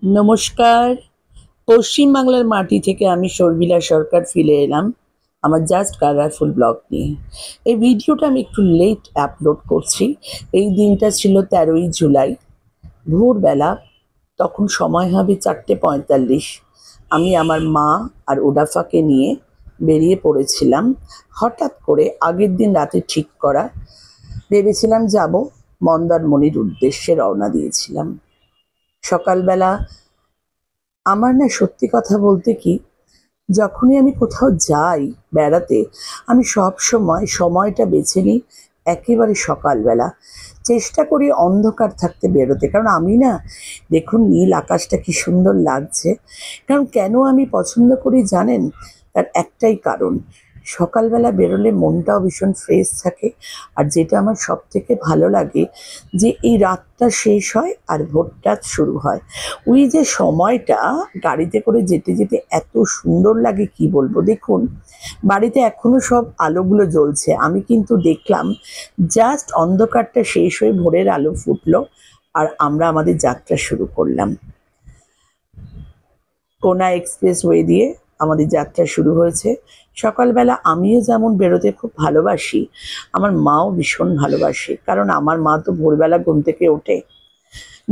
নমস্কার। পশ্চিম বাংলার মাটি থেকে আমি শর্মিলা সরকার ফিরে এলাম আমার জাস্ট কালারফুল ব্লগ নিয়ে। এই ভিডিওটা আমি একটু লেট আপলোড করছি। এই দিনটা ছিল 13ই জুলাই, ভোরবেলা। তখন সময় হবে 4:45। আমি আমার মা আর ওডাফাকে নিয়ে বেরিয়ে পড়েছিলাম। হঠাৎ করে আগের দিন রাতে ঠিক করা, ভেবেছিলাম যাব মন্দারমণির উদ্দেশ্যে রওনা দিয়েছিলাম। সকালবেলা আমার না, সত্যি কথা বলতে কি, যখনই আমি কোথাও যাই বেড়াতে, আমি সব সময় সময়টা বেছে নিই একেবারে সকালবেলা। চেষ্টা করি অন্ধকার থাকতে বেরোতে, কারণ আমি না, দেখুন নীল আকাশটা কি সুন্দর লাগছে। কারণ কেন আমি পছন্দ করি জানেন? তার একটাই কারণ, সকালবেলা বেরোলে মনটাও ভীষণ ফ্রেশ থাকে। আর যেটা আমার সব থেকে ভালো লাগে, যে এই রাতটা শেষ হয় আর ভোরটা শুরু হয়। ওই যে সময়টা গাড়িতে করে যেতে যেতে এত সুন্দর লাগে, কি বলবো। দেখুন, বাড়িতে এখনো সব আলোগুলো জ্বলছে, আমি কিন্তু দেখলাম জাস্ট অন্ধকারটা শেষ হয়ে ভোরের আলো ফুটলো, আর আমরা আমাদের যাত্রা শুরু করলাম। কোনা এক্সপ্রেসওয়ে দিয়ে আমাদের যাত্রা শুরু হয়েছে। সকালবেলা আমিও যেমন বেরোতে খুব ভালোবাসি, আমার মাও ভীষণ ভালোবাসে, কারণ আমার মা তো ভোরবেলা ঘুম থেকে ওঠে।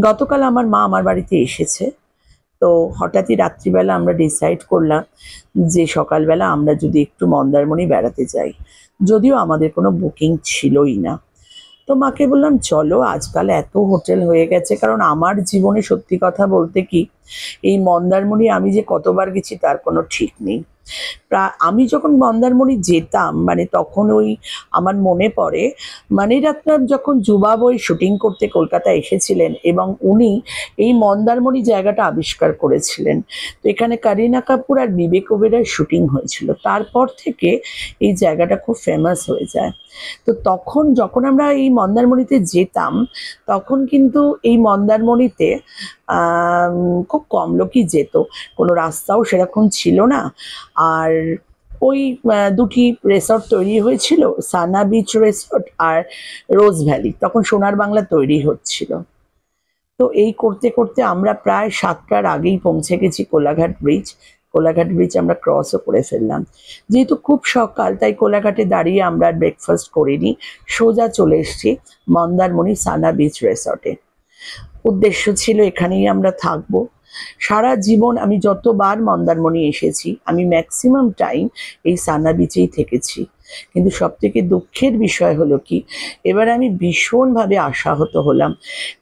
গতকাল আমার মা আমার বাড়িতে এসেছে। তো হঠাৎই রাত্রিবেলা আমরা ডিসাইড করলাম যে সকালবেলা আমরা যদি একটু মন্দারমণি বেড়াতে যাই, যদিও আমাদের কোনো বুকিং ছিলই না। তো মাকে বললাম চলো, আজকাল এত হোটেল হয়ে গেছে। কারণ আমার জীবনে সত্যি কথা বলতে কি, এই মন্দারমণি আমি যে কতবার গেছি তার কোনো ঠিক নেই। আমি যখন মন্দারমণি যেতাম, মানে তখন ওই আমার মনে পড়ে মানিরত্নম যখন যুবা বই শুটিং করতে কলকাতা এসেছিলেন, এবং উনি এই মন্দারমণি জায়গাটা আবিষ্কার করেছিলেন। তো এখানে করিনা কাপুর আর বিবেক ওবেরয়ের শুটিং হয়েছিল। তারপর থেকে এই জায়গাটা খুব ফেমাস হয়ে যায়। তো তখন যখন আমরা এই মন্দারমণিতে যেতাম, তখন কিন্তু এই মন্দারমণিতে খুব কম লোকই যেত, কোনো রাস্তাও সেরকম ছিল না। আর ওই দুটি রেসর্ট তৈরি হয়েছিল, সানা বিচ রেসর্ট আর রোজ ভ্যালি, তখন সোনার বাংলা তৈরি হচ্ছিল। তো এই করতে করতে আমরা প্রায় 7টার আগেই পৌঁছে গেছি কোলাঘাট ব্রিজ। কোলাঘাট ব্রিজ আমরা ক্রসও করে ফেললাম। যেহেতু খুব সকাল, তাই কোলাঘাটে দাঁড়িয়ে আমরা ব্রেকফাস্ট করিনি, সোজা চলে এসেছি মন্দারমণি সানা বিচ রেসর্টে। উদ্দেশ্য ছিল এখানেই আমরা থাকবো সারা জীবন। আমি যতবার মন্দারমণি এসেছি, আমি ম্যাক্সিমাম টাইম এই সানা বিচেই থেকেছি। কিন্তু সব থেকে দুঃখের বিষয় হলো কি, এবার আমি ভীষণভাবে আশাহত হলাম।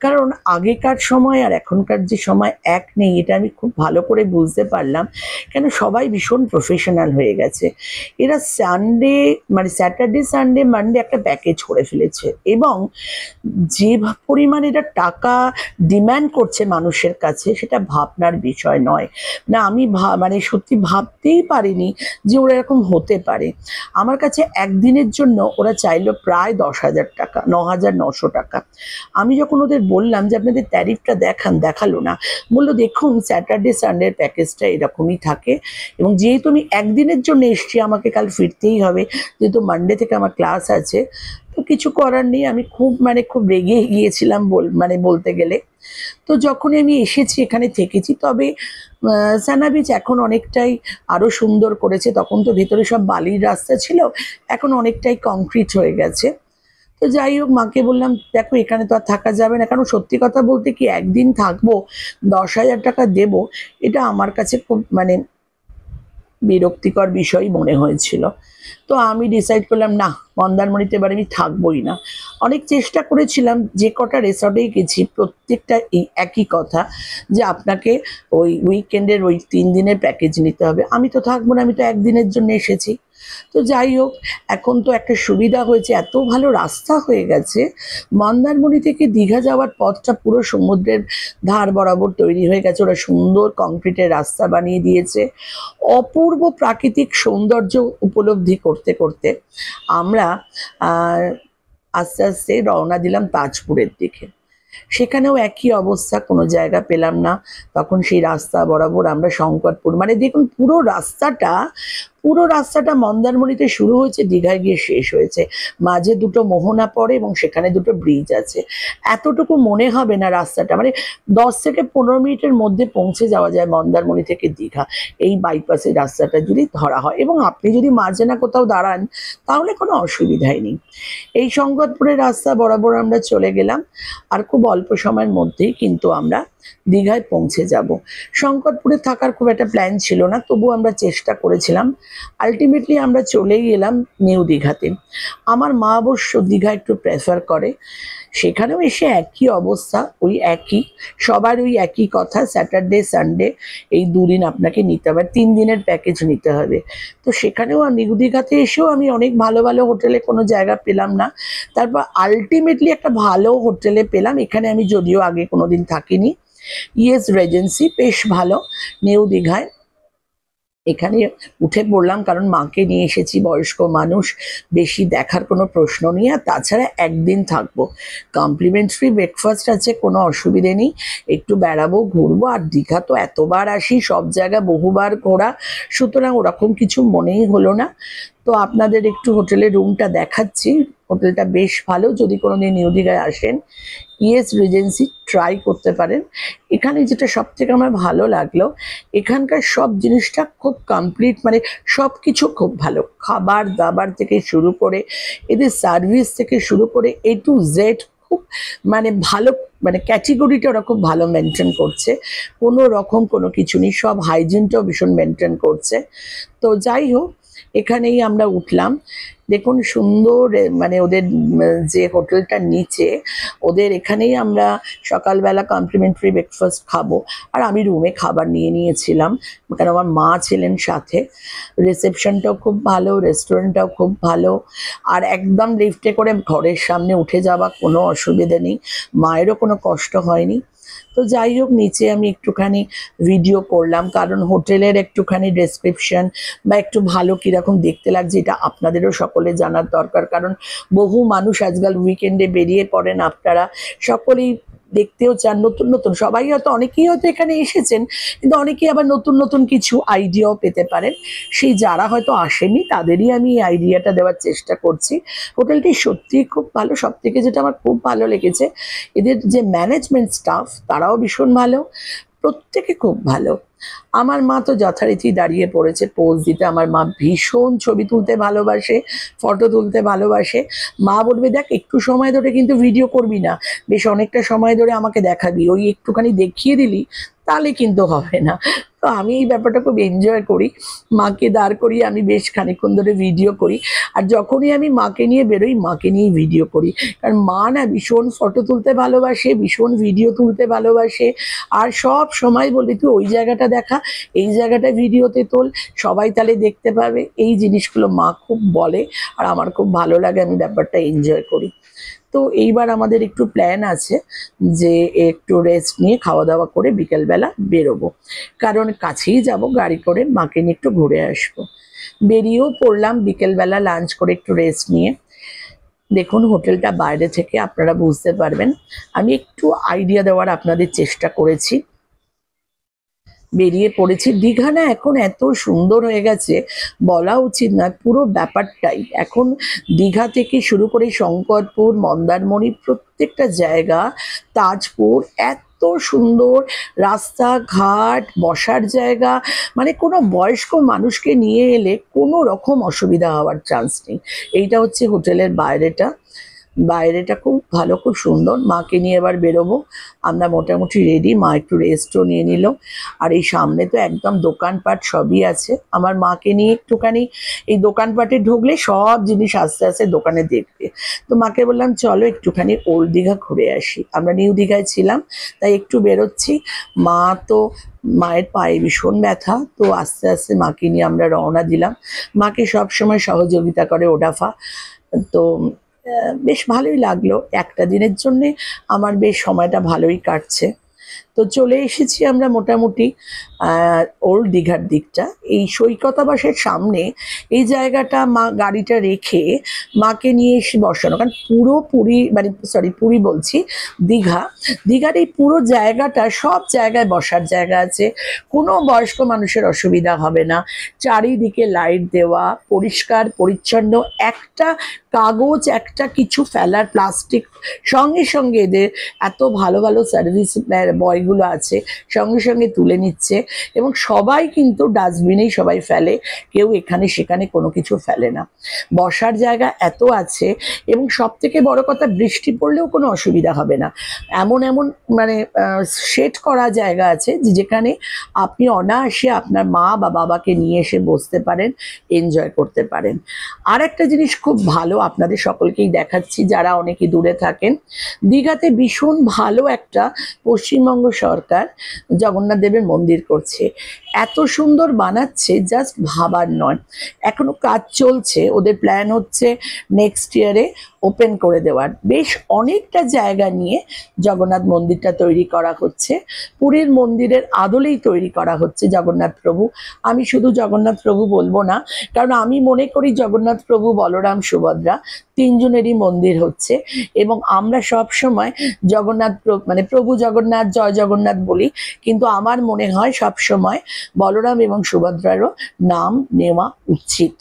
কারণ আগেকার সময় আর এখনকার যে সময় এক নেই, এটা আমি খুব ভালো করে বুঝতে পারলাম। কেন, সবাই ভীষণ প্রফেশনাল হয়ে গেছে। এরা সানডে, মানে স্যাটারডে সানডে মানডে একটা প্যাকেজ করে ফেলেছে, এবং যে পরিমাণে এটা টাকা ডিম্যান্ড করছে মানুষের কাছে, সেটা ভাবনার বিষয় নয়। না, আমি মানে সত্যি ভাবতেই পারিনি যে ওরা এরকম হতে পারে। আমার কাছে একদিনের জন্য ওরা চাইলো প্রায় 10,000 টাকা, 9,900 টাকা। আমি যখন ওদের বললাম যে আপনাদের ট্যারিফটা দেখান, দেখালো না। বললো দেখুন, স্যাটারডে সানডের প্যাকেজটা এরকমই থাকে, এবং যেহেতু আমি একদিনের জন্য এসছি, আমাকে কাল ফিরতেই হবে, যেহেতু মানডে থেকে আমার ক্লাস আছে। তো কিছু করার নেই, আমি খুব রেগে গিয়েছিলাম বলতে গেলে। তো যখনই আমি এসেছি, এখানে থেকেছি, তবে সানা বিচ এখন অনেকটাই আরো সুন্দর করেছে। তখন তো ভেতরে সব বালির রাস্তা ছিল, এখন অনেকটাই কংক্রিট হয়ে গেছে। তো যাই হোক, মাকে বললাম দেখো এখানে তো আর থাকা যাবে না, কারণ সত্যি কথা বলতে কি, একদিন থাকবো, 10,000 টাকা দেবো, এটা আমার কাছে খুব বিরক্তিকর বিষয় মনে হয়েছিল। তো আমি ডিসাইড করলাম না, মন্দারমণিতে এবার আমি থাকবোই না। অনেক চেষ্টা করেছিলাম, যে কটা রিসর্টেই গেছি প্রত্যেকটা এই একই কথা, যে আপনাকে ওই উইকেন্ডের ওই 3 দিনের প্যাকেজ নিতে হবে। আমি তো থাকবো না, আমি তো একদিনের জন্য এসেছি। তো যাই হোক, এখন তো একটা সুবিধা হয়েছে, এত ভালো রাস্তা হয়ে গেছে। মন্দারমণি থেকে দীঘা যাওয়ার পথটা পুরো সমুদ্রের ধার বরাবর তৈরি হয়ে গেছে, ওরা সুন্দর কংক্রিটের রাস্তা বানিয়ে দিয়েছে। অপূর্ব প্রাকৃতিক সৌন্দর্য উপলব্ধি করতে করতে আমরা আস্তে আস্তে রওনা দিলাম তাজপুরের দিকে। সেখানেও একই অবস্থা, কোনো জায়গা পেলাম না। তখন সেই রাস্তা বরাবর আমরা শঙ্করপুর, মানে দেখুন পুরো রাস্তাটা পুরো রাস্তাটা মন্দারমণিতে শুরু হয়েছে, দীঘায় গিয়ে শেষ হয়েছে। মাঝে দুটো মোহনা পড়ে এবং সেখানে দুটো ব্রিজ আছে। এতটুকু মনে হবে না রাস্তাটা, মানে 10 থেকে 15 মিনিটের মধ্যে পৌঁছে যাওয়া যায় মন্দারমণি থেকে দীঘা, এই বাইপাসের রাস্তাটা যদি ধরা হয়। এবং আপনি যদি মাঝে না কোথাও দাঁড়ান তাহলে কোনো অসুবিধাই নেই। এই সংকটপুরের রাস্তা বরাবর আমরা চলে গেলাম, আর খুব অল্প সময়ের মধ্যেই কিন্তু আমরা দীঘায় পৌঁছে যাব। সংকটপুরে থাকার খুব একটা প্ল্যান ছিল না, তবু আমরা চেষ্টা করেছিলাম। আলটিমেটলি আমরা চলেই এলাম নিউ দীঘাতে। আমার মা অবশ্য দীঘা একটু প্রেফার করে, সেখানেও এসে একই অবস্থা, ওই একই, সবার ওই একই কথা, স্যাটারডে সানডে এই দুদিন আপনাকে নিতে হবে, 3 দিনের প্যাকেজ নিতে হবে। তো সেখানেও নিউ দীঘাতে এসেও আমি অনেক ভালো ভালো হোটেলে কোনো জায়গা পেলাম না। তারপর আলটিমেটলি একটা ভালো হোটেলে পেলাম, এখানে আমি যদিও আগে কোনোদিন থাকিনি। ইয়েস রেজেন্সি, বেশ ভালো নিউ দীঘায়। এখানে উঠে পড়লাম, কারণ মাকে নিয়ে এসেছি, বয়স্ক মানুষ, বেশি দেখার কোনো প্রশ্ন নেই। আর তাছাড়া একদিন থাকবো, কমপ্লিমেন্টারি ব্রেকফাস্ট আছে, কোনো অসুবিধে নেই। একটু বেড়াবো, ঘুরবো। আর দীঘা তো এতবার আসি, সব জায়গা বহুবার ঘোরা, সুতরাং ওরকম কিছু মনেই হলো না। তো আপনাদের একটু হোটেলের রুমটা দেখাচ্ছি। হোটেলটা বেশ ভালো, যদি কোনোদিন নিউ দীঘায় আসেন ইয়েস রিজেন্সি ট্রাই করতে পারেন। এখানে যেটা সব থেকে আমার ভালো লাগলো, এখানকার সব জিনিসটা খুব কমপ্লিট, মানে সব কিছু খুব ভালো, খাবার দাবার থেকে শুরু করে এদের সার্ভিস থেকে শুরু করে A to Z খুব মানে ভালো, মানে ক্যাটেগরিটা ওরা খুব ভালো মেনটেন করছে, কোনো রকম কোনো কিছু নেই, সব হাইজিনটাও ভীষণ মেনটেন করছে। তো যাই হোক, এখানেই আমরা উঠলাম। দেখুন সুন্দর, মানে ওদের যে হোটেলটার নিচে, ওদের এখানেই আমরা সকালবেলা কমপ্লিমেন্টারি ব্রেকফাস্ট খাবো। আর আমি রুমে খাবার নিয়ে নিয়েছিলাম, কারণ আমার মা ছিলেন সাথে। রিসেপশনটাও খুব ভালো, রেস্টুরেন্টটাও খুব ভালো, আর একদম লিফটে করে ঘরের সামনে উঠে যাওয়া, কোনো অসুবিধা নেই, মায়েরও কোনো কষ্ট হয়নি। তো যাই হোক, নিচে আমি একটুখানি ভিডিও করলাম, কারণ হোটেলের একটুখানি ডেসক্রিপশন বা একটু ভালো কীরকম দেখতে লাগছে এটা আপনাদেরও সকলে জানার দরকার। কারণ বহু মানুষ আজকাল উইকেন্ডে বেরিয়ে পড়েন, আপনারা সকলেই দেখতেও চান নতুন নতুন, সবাই হয়তো, অনেকেই হয়তো এখানে এসেছেন, কিন্তু অনেকেই আবার নতুন নতুন কিছু আইডিয়াও পেতে পারেন। সেই যারা হয়তো আসেনি তাদেরই আমি এই আইডিয়াটা দেওয়ার চেষ্টা করছি। হোটেলটি সত্যিই খুব ভালো। সব থেকে যেটা আমার খুব ভালো লেগেছে, এদের যে ম্যানেজমেন্ট স্টাফ তারাও ভীষণ ভালো, প্রত্যেকে খুব ভালো। আমার মা তো যথারীতি দাঁড়িয়ে পড়েছে পোজ দিতে। আমার মা ভীষণ ছবি তুলতে ভালোবাসে, ফটো তুলতে ভালোবাসে। মা বলবে, দেখ একটু সময় ধরে কিন্তু ভিডিও করবি না, বেশ অনেকটা সময় ধরে আমাকে দেখাবি, ওই একটুখানি দেখিয়ে দিলি তাহলে কিন্তু হবে না। তো আমি এই ব্যাপারটা খুব এনজয় করি, মাকে দাঁড় করিয়ে আমি বেশ খানিকক্ষণ ধরে ভিডিও করি। আর যখনই আমি মাকে নিয়ে বেরোই, মাকে নিয়েই ভিডিও করি, কারণ মা না ভীষণ ফটো তুলতে ভালোবাসে, ভীষণ ভিডিও তুলতে ভালোবাসে। আর সব সময় বলবে, তুই ওই জায়গাটা দেখা, এই জায়গাটা ভিডিওতে তোল, সবাই তাহলে দেখতে পাবে। এই জিনিসগুলো মা খুব বলে, আর আমার খুব ভালো লাগে, আমি ব্যাপারটা এনজয় করি। তো এইবার আমাদের একটু প্ল্যান আছে যে একটু রেস্ট নিয়ে খাওয়া দাওয়া করে বিকেলবেলা বেরোবো, কারণ কাছেই যাব, গাড়ি করে মাকে নিয়ে একটু ঘুরে আসবো। বেরিয়েও পড়লাম বিকেলবেলা লাঞ্চ করে একটু রেস্ট নিয়ে। দেখুন হোটেলটা বাইরে থেকে আপনারা বুঝতে পারবেন, আমি একটু আইডিয়া দেওয়ার আপনাদের চেষ্টা করেছি। বেরিয়ে পড়েছি। দীঘা না এখন এত সুন্দর হয়ে গেছে, বলা উচিত না, পুরো ব্যাপারটাই এখন দীঘা থেকে শুরু করে শঙ্করপুর, মন্দারমণি, প্রত্যেকটা জায়গা, তাজপুর, এত সুন্দর রাস্তাঘাট, বসার জায়গা, মানে কোনো বয়স্ক মানুষকে নিয়ে এলে কোনো রকম অসুবিধা হওয়ার চান্স নেই। এইটা হচ্ছে হোটেলের বাইরেটা, বাইরেটা খুব ভালো, খুব সুন্দর। মাকে নিয়ে এবার বেরোবো, আমরা মোটামুটি রেডি। মা একটু রেস্টও নিয়ে নিল। আর এই সামনে তো একদম দোকানপাট সবই আছে। আমার মাকে নিয়ে একটুখানি এই দোকানপাটে ঢুকলে সব জিনিস আস্তে আস্তে দোকানে দেখবে। তো মাকে বললাম চলো একটুখানি ওল্ড দীঘা ঘুরে আসি, আমরা নিউ দীঘায় ছিলাম তাই একটু বেরোচ্ছি। মা তো, মায়ের পায়ে ভীষণ ব্যথা, তো আস্তে আস্তে মাকে নিয়ে আমরা রওনা দিলাম। মাকে সবসময় সহযোগিতা করে ওডাফা। তো বেশ ভালোই লাগলো, একটা দিনের জন্যে আমার বেশ সময়টা ভালোই কাটছে। তো চলে এসেছি আমরা মোটামুটি ওল্ড দীঘার দিকটা। এই সৈকত আবাসের সামনে এই জায়গাটা মা গাড়িটা রেখে মাকে নিয়ে এসে বসানো, কারণ পুরো পুরী মানে পুরী বলছি, দীঘার এই পুরো জায়গাটা সব জায়গায় বসার জায়গা আছে, কোনো বয়স্ক মানুষের অসুবিধা হবে না। চারিদিকে লাইট দেওয়া, পরিষ্কার পরিচ্ছন্ন, একটা কাগজ একটা কিছু ফেলার প্লাস্টিক সঙ্গে সঙ্গে এদের এত ভালো ভালো সার্ভিস বয়গুলো আছে, সঙ্গে সঙ্গে তুলে নিচ্ছে এবং সবাই কিন্তু ডাস্টবিনেই সবাই ফেলে, কেউ এখানে সেখানে কোনো কিছু ফেলে না। বসার জায়গা এত আছে এবং সব থেকে বড় কথা বৃষ্টি পড়লেও কোনো অসুবিধা হবে না। এমন এমন মানে সেট করা জায়গা আছে যেখানে আপনি অনায়াসে আপনার মা বা বাবাকে নিয়ে এসে বসতে পারেন, এনজয় করতে পারেন। আর একটা জিনিস খুব ভালো আপনাদের সকলকেই দেখাচ্ছি যারা অনেকে দূরে থাকেন, দীঘাতে ভীষণ ভালো একটা পশ্চিমবঙ্গ সরকার জগন্নাথ দেবের মন্দির করছে, এত সুন্দর বানাচ্ছে জাস্ট ভাবার নয়। এখনো কাজ চলছে, ওদের প্ল্যান হচ্ছে নেক্সট ইয়ারে ওপেন করে দেওয়ার। বেশ অনেকটা জায়গা নিয়ে জগন্নাথ মন্দিরটা তৈরি করা হচ্ছে, পুরীর মন্দিরের আদলেই তৈরি করা হচ্ছে জগন্নাথ প্রভু। আমি শুধু জগন্নাথ প্রভু বলবো না, কারণ আমি মনে করি জগন্নাথ প্রভু, বলরাম, সুভদ্রা তিনজনেরই মন্দির হচ্ছে এবং আমরা সব সময় জগন্নাথ মানে প্রভু জগন্নাথ, জয় জগন্নাথ বলি, কিন্তু আমার মনে হয় সব সময় বলরাম এবং সুভদ্রারও নাম নেওয়া উচিত।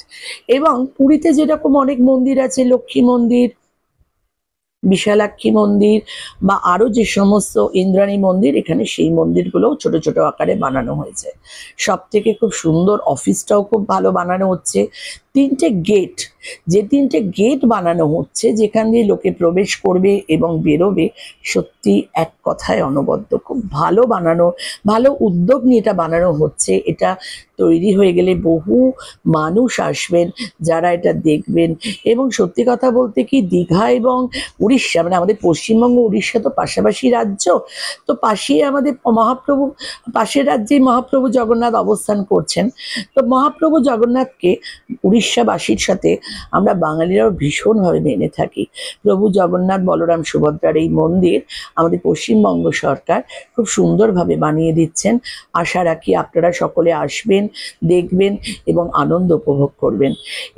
এবং পুরীতে যেরকম অনেক মন্দির আছে, লক্ষ্মী মন্দির, বিশালাক্ষী মন্দির বা আরো যে সমস্ত ইন্দ্রাণী মন্দির, এখানে সেই মন্দিরগুলোও ছোট ছোট আকারে বানানো হয়েছে। সব থেকে খুব সুন্দর, অফিসটাও খুব ভালো বানানো হচ্ছে। তিনটে গেট, যে তিনটে গেট বানানো হচ্ছে যেখান দিয়ে লোকে প্রবেশ করবে এবং বেরোবে, সত্যি এক কথায় অনবদ্য, খুব ভালো বানানো, ভালো উদ্যোগ নিয়ে এটা বানানো হচ্ছে। এটা তৈরি হয়ে গেলে বহু মানুষ আসবেন যারা এটা দেখবেন। এবং সত্যি কথা বলতে কি, দীঘা এবং উড়িষ্যা মানে আমাদের পশ্চিমবঙ্গ উড়িষ্যা তো পাশাপাশি রাজ্য, তো পাশেই আমাদের মহাপ্রভু, পাশের রাজ্যেই মহাপ্রভু জগন্নাথ অবস্থান করছেন। তো মহাপ্রভু জগন্নাথকে উড়িষ্যাবাসীর সাথে আমরা বাঙালিরাও ভীষণভাবে মেনে থাকি। প্রভু জগন্নাথ, বলরাম, সুভদ্রার এই মন্দির আমাদের পশ্চিমবঙ্গ সরকার খুব সুন্দরভাবে বানিয়ে দিচ্ছেন। আশা রাখি আপনারা সকলে আসবেন, দেখবেন এবং আনন্দ উপভোগ করবেন।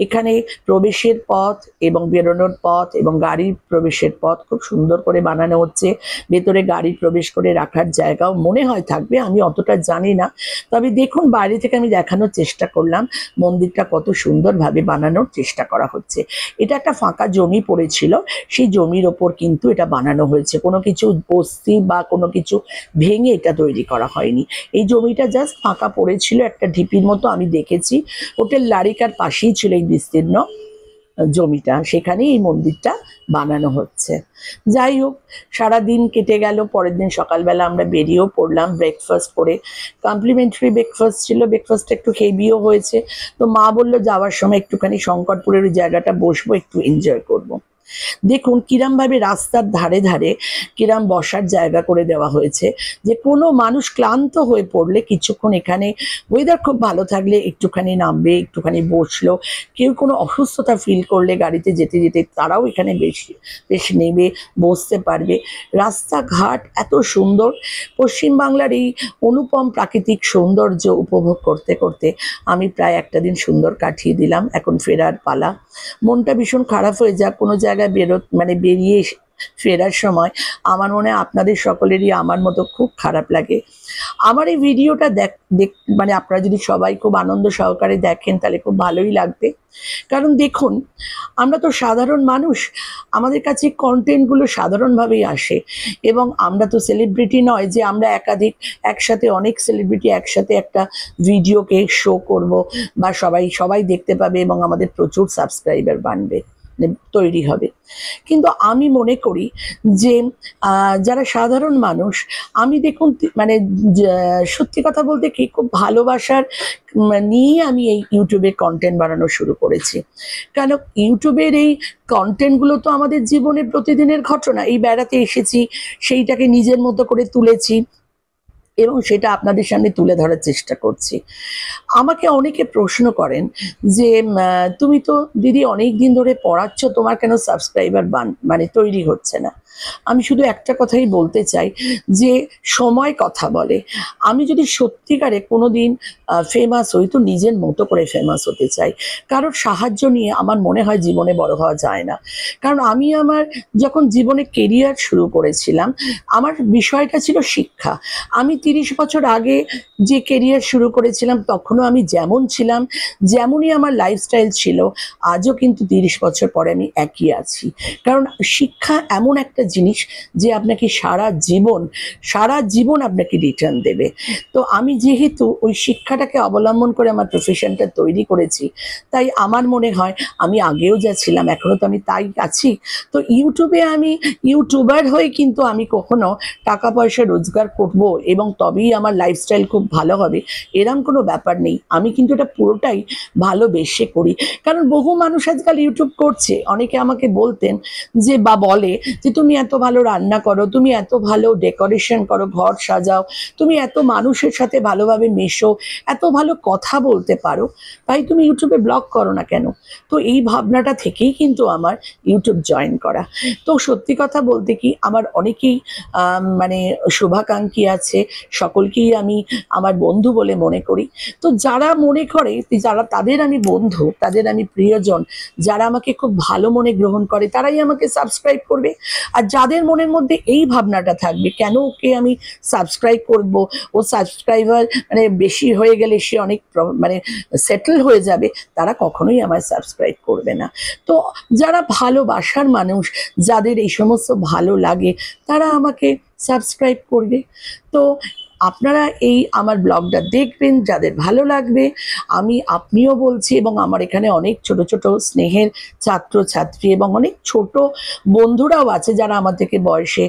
এখানে প্রবেশের পথ এবং বেরোনোর পথ এবং গাড়ির প্রবেশের পথ খুব সুন্দর করে বানানো হচ্ছে। ভেতরে গাড়ি প্রবেশ করে রাখার জায়গাও মনে হয় থাকবে, আমি অতটা জানি না, তবে দেখুন বাইরে থেকে আমি দেখানোর চেষ্টা করলাম মন্দিরটা কত সুন্দরভাবে বানানোর চেষ্টা করা হচ্ছে। এটা একটা ফাঁকা জমি পড়েছিল, সেই জমির ওপর কিন্তু এটা বানানো হয়েছে, কোনো কিছু বস্তি বা কোনো কিছু ভেঙে এটা তৈরি করা হয়নি। এই জমিটা জাস্ট ফাঁকা পড়েছিল, একটা ঢিপির মতো আমি দেখেছি, হোটেল লারিকার পাশেই ছিল এই বিস্তীর্ণ জমিটা, সেখানেই এই মন্দিরটা বানানো হচ্ছে। যাই হোক, সারাদিন কেটে গেল। পরের দিন সকালবেলা আমরা বেরিয়েও পড়লাম ব্রেকফাস্ট করে, কমপ্লিমেন্টারি ব্রেকফাস্ট ছিল, ব্রেকফাস্টটা একটু হেভিও হয়েছে। তো মা বললো যাওয়ার সময় একটুখানি শঙ্করপুরের ওই জায়গাটা বসবো, একটু এনজয় করব। দেখুন কিরমভাবে রাস্তার ধারে ধারে কিরম বসার জায়গা করে দেওয়া হয়েছে, যে কোনো মানুষ ক্লান্ত হয়ে পড়লে কিছুক্ষণ এখানে, ওয়েদার খুব ভালো থাকলে একটুখানি নামবে, একটুখানি বসলো। কেউ কোনো অসুস্থতা ফিল করলে গাড়িতে যেতে যেতে তারাও এখানে বেশ নেবে, বসতে পারবে। রাস্তাঘাট এত সুন্দর। পশ্চিমবাংলার এই অনুপম প্রাকৃতিক সৌন্দর্য উপভোগ করতে করতে আমি প্রায় একটা দিন সুন্দর কাটিয়ে দিলাম। এখন ফেরার পালা। মনটা ভীষণ খারাপ হয়ে যাক কোনো জায়গায় বেরিয়ে ফেরার সময়, আমার মনে হয় আপনাদের সকলেরই আমার মতো খুব খারাপ লাগে। আমার এই ভিডিওটা মানে আপনারা যদি সবাই খুব আনন্দ সহকারে দেখেন তাহলে খুব ভালোই লাগবে। কারণ দেখুন, আমরা তো সাধারণ মানুষ, আমাদের কাছে কন্টেন্টগুলো সাধারণভাবেই আসে এবং আমরা তো সেলিব্রিটি নয় যে আমরা একসাথে অনেক সেলিব্রিটি একসাথে একটা ভিডিওকে শো করব বা সবাই দেখতে পাবে এবং আমাদের প্রচুর সাবস্ক্রাইবার বাড়বে, তৈরি হবে। কিন্তু আমি মনে করি যে যারা সাধারণ মানুষ, আমি দেখুন মানে সত্যি কথা বলতে কি, খুব ভালোবাসার নিয়ে আমি এই ইউটিউবে কন্টেন্ট বানানো শুরু করেছি। কেন, ইউটিউবের এই কন্টেন্টগুলো তো আমাদের জীবনের প্রতিদিনের ঘটনা। এই বেড়াতে এসেছি, সেইটাকে নিজের মতো করে তুলেছি এবং সেটা আপনাদের সামনে তুলে ধরার চেষ্টা করছি। আমাকে অনেকে প্রশ্ন করেন যে তুমি তো দিদি অনেক দিন ধরে পড়াচ্ছ, তোমার কেন সাবস্ক্রাইবার তৈরি হচ্ছে না? আমি শুধু একটা কথাই বলতে চাই যে সময় কথা বলে। আমি যদি সত্যিকারে কোনোদিন ফেমাস হই তো নিজের মতো করে ফেমাস হতে চাই। কারোর সাহায্য নিয়ে আমার মনে হয় জীবনে বড় হওয়া যায় না। কারণ আমি আমার যখন জীবনে কেরিয়ার শুরু করেছিলাম, আমার বিষয়টা ছিল শিক্ষা। আমি 30 বছর আগে যে কেরিয়ার শুরু করেছিলাম তখনও আমি যেমন ছিলাম, যেমনই আমার লাইফস্টাইল ছিল, আজও কিন্তু 30 বছর পরে আমি একই আছি। কারণ শিক্ষা এমন একটা জিনিস যে আপনাকে সারা জীবন আপনাকে রিটার্ন দেবে। তো আমি যেহেতু ওই শিক্ষাটাকে অবলম্বন করে আমার প্রফেশনটা তৈরি করেছি, তাই আমার মনে হয় আমি আগেও যা ছিলাম এখনো তো আমি তাই আছি। তো ইউটিউবে আমি ইউটিউবার হয়ে কিন্তু আমি কখনো টাকা পয়সা রোজগার করব এবং তবেই আমার লাইফস্টাইল খুব ভালো হবে, এরম কোনো ব্যাপার নেই। আমি কিন্তু এটা পুরোটাই ভালোবেসে করি। কারণ বহু মানুষ আজকাল ইউটিউব করছে, অনেকে আমাকে বলতেন যে বা বলে যে তুমি এত ভালো রান্না করো, তুমি এত ভালো ডেকোরেশন করো, ঘর সাজাও, তুমি এত মানুষের সাথে ভালোভাবে মেশো, এত ভালো কথা বলতে পারো, তাই তুমি ইউটিউবে ব্লগ করো না কেন? তো এই ভাবনাটা থেকেই কিন্তু আমার ইউটিউব জয়েন করা। তো সত্যি কথা বলতে কি আমার অনেকেই মানে শুভাকাঙ্ক্ষী আছে, সকলকেই আমি আমার বন্ধু বলে মনে করি। তো যারা মনে করে যারা তাদের আমি বন্ধু, তাদের আমি প্রিয়জন, যারা আমাকে খুব ভালো মনে গ্রহণ করে তারাই আমাকে সাবস্ক্রাইব করবে। আর যাদের মনের মধ্যে এই ভাবনাটা থাকবে কেন ওকে আমি সাবস্ক্রাইব করব, ও সাবস্ক্রাইবার মানে বেশি হয়ে গেলে সে অনেক মানে সেটেল হয়ে যাবে, তারা কখনোই আমায় সাবস্ক্রাইব করবে না। তো যারা ভালোবাসার মানুষ, যাদের এই সমস্ত ভালো লাগে, তারা আমাকে সাবস্ক্রাইব করবে। তো আপনারা এই আমার ব্লগটা দেখবেন, যাদের ভালো লাগবে। আপনিও বলছি, এবং আমার এখানে অনেক ছোট ছোট স্নেহের ছাত্রছাত্রী এবং অনেক ছোট বন্ধুরাও আছে যারা আমার থেকে বয়সে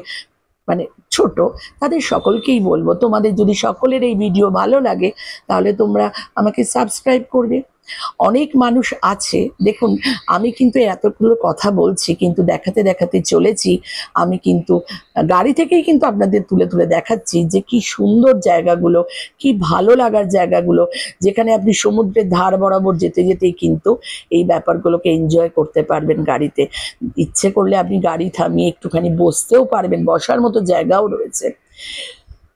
মানে ছোট, তাদের সকলকেই বলবো তোমাদের যদি সকলের এই ভিডিও ভালো লাগে তাহলে তোমরা আমাকে সাবস্ক্রাইব করবে। অনেক মানুষ আছে, দেখুন আমি কিন্তু এতগুলো কথা বলছি কিন্তু দেখাতে দেখাতে চলেছি, আমি কিন্তু গাড়ি থেকেই কিন্তু আপনাদের তুলে তুলে দেখাচ্ছি যে কি সুন্দর জায়গাগুলো, কি ভালো লাগার জায়গাগুলো, যেখানে আপনি সমুদ্রের ধার বরাবর যেতে যেতেই কিন্তু এই ব্যাপারগুলোকে এনজয় করতে পারবেন গাড়িতে। ইচ্ছে করলে আপনি গাড়ি থামিয়ে একটুখানি বসতেও পারবেন, বসার মতো জায়গাও রয়েছে।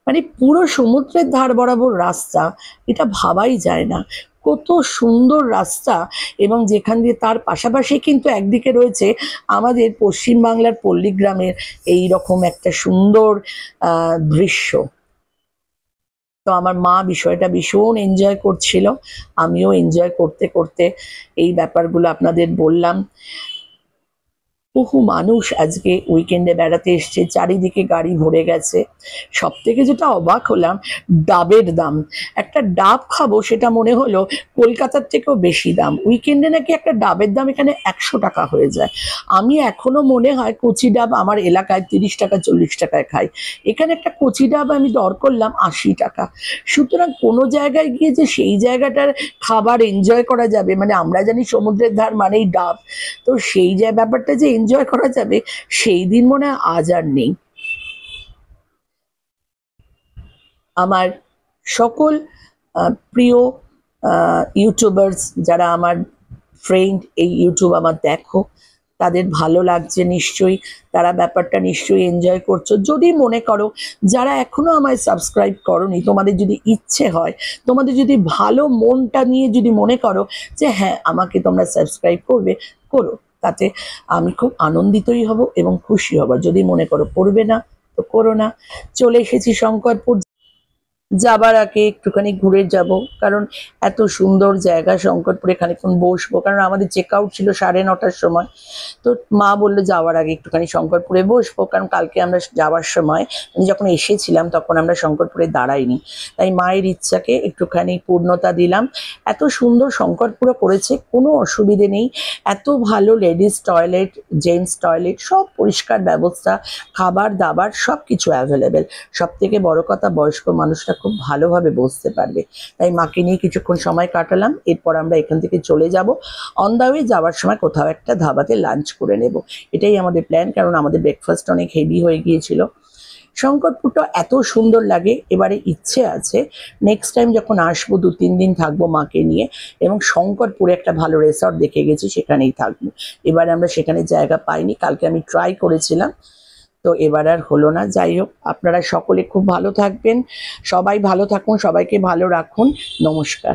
মানে পুরো সমুদ্রের ধার বরাবর রাস্তা, এটা ভাবাই যায় না কত সুন্দর রাস্তা। এবং যেখান দিয়ে তার পাশাপাশি কিন্তু একদিকে রয়েছে আমাদের পশ্চিমবাংলার পল্লীগ্রামের এই রকম একটা সুন্দর দৃশ্য। তো আমার মা বিষয়টা ভীষণ এনজয় করছিল, আমিও এনজয় করতে করতে এই ব্যাপারগুলো আপনাদের বললাম। বহু মানুষ আজকে উইকেন্ডে বেড়াতে এসছে, চারিদিকে গাড়ি ভরে গেছে। সব থেকে যেটা অবাক হলাম, ডাবের দাম। একটা ডাব খাবো সেটা মনে হলো কলকাতার থেকেও বেশি দাম। উইকেন্ডে নাকি একটা ডাবের দাম এখানে 100 টাকা হয়ে যায়। আমি এখনো মনে হয় কচি ডাব আমার এলাকায় 30 টাকা 40 টাকায় খাই, এখানে একটা কচি ডাব আমি দর করলাম 80 টাকা। সুতরাং কোনো জায়গায় গিয়ে যে সেই জায়গাটার খাবার এনজয় করা যাবে, মানে আমরা জানি সমুদ্রের ধার মানেই ডাব, তো সেই যে ব্যাপারটা যে এনজয় করা যাবে সেই দিন মনে হয় আজ আর নেই। আমার সকল প্রিয় ইউটিউবার্স যারা আমার ফ্রেন্ড, এই ইউটিউব আমার দেখো, তাদের ভালো লাগছে নিশ্চয়ই, তারা ব্যাপারটা নিশ্চয়ই এনজয় করছো। যদি মনে করো যারা এখনো আমায় সাবস্ক্রাইব করোনি, তোমাদের যদি ইচ্ছে হয়, তোমাদের যদি ভালো মনটা নিয়ে যদি মনে করো যে হ্যাঁ আমাকে তোমরা সাবস্ক্রাইব করবে, করো, তাতে আমি খুব আনন্দিতই হব এবং খুশি হব। যদি মনে করো করবে না তো করো না। চলে এসেছি শঙ্করপুর, যাবার আগে একটুখানি ঘুরে যাব, কারণ এত সুন্দর জায়গা শঙ্করপুরে, খানিকক্ষণ বসবো, কারণ আমাদের চেক আউট ছিল 9:30টার সময়। তো মা বললো যাওয়ার আগে একটুখানি শঙ্করপুরে বসবো, কারণ কালকে আমরা যাওয়ার সময় যখন এসেছিলাম তখন আমরা শঙ্করপুরে দাঁড়াইনি, তাই মায়ের ইচ্ছাকে একটুখানি পূর্ণতা দিলাম। এত সুন্দর শঙ্করপুরে করেছে, কোনো অসুবিধে নেই, এত ভালো লেডিস টয়লেট, জেন্টস টয়লেট, সব পরিষ্কার ব্যবস্থা, খাবার দাবার সব কিছু অ্যাভেলেবেল। সব থেকে বড় কথা, বয়স্ক মানুষরা খুব ভালোভাবে বসতে পারবে। তাই মাকে নিয়ে কিছুক্ষণ সময় কাটালাম, এরপর আমরা এখান থেকে চলে যাব। অন দ্য ওয়ে যাওয়ার সময় কোথাও একটা ধাবাতে লাঞ্চ করে নেব, এটাই আমাদের প্ল্যান, কারণ আমাদের ব্রেকফাস্ট অনেক হেভি হয়ে গিয়েছিল। শঙ্করপুরটা এত সুন্দর লাগে, এবারে ইচ্ছে আছে নেক্সট টাইম যখন আসবো 2-3 দিন থাকবো মাকে নিয়ে, এবং শঙ্করপুরে একটা ভালো রিসর্ট দেখে গেছি সেখানেই থাকবো। এবারে আমরা সেখানে জায়গা পাইনি, কালকে আমি ট্রাই করেছিলাম, তো এবার আর হলো না। যাই হোক, আপনারা সকলে খুব ভালো থাকবেন, সবাই ভালো থাকুন, সবাইকে ভালো রাখুন। নমস্কার।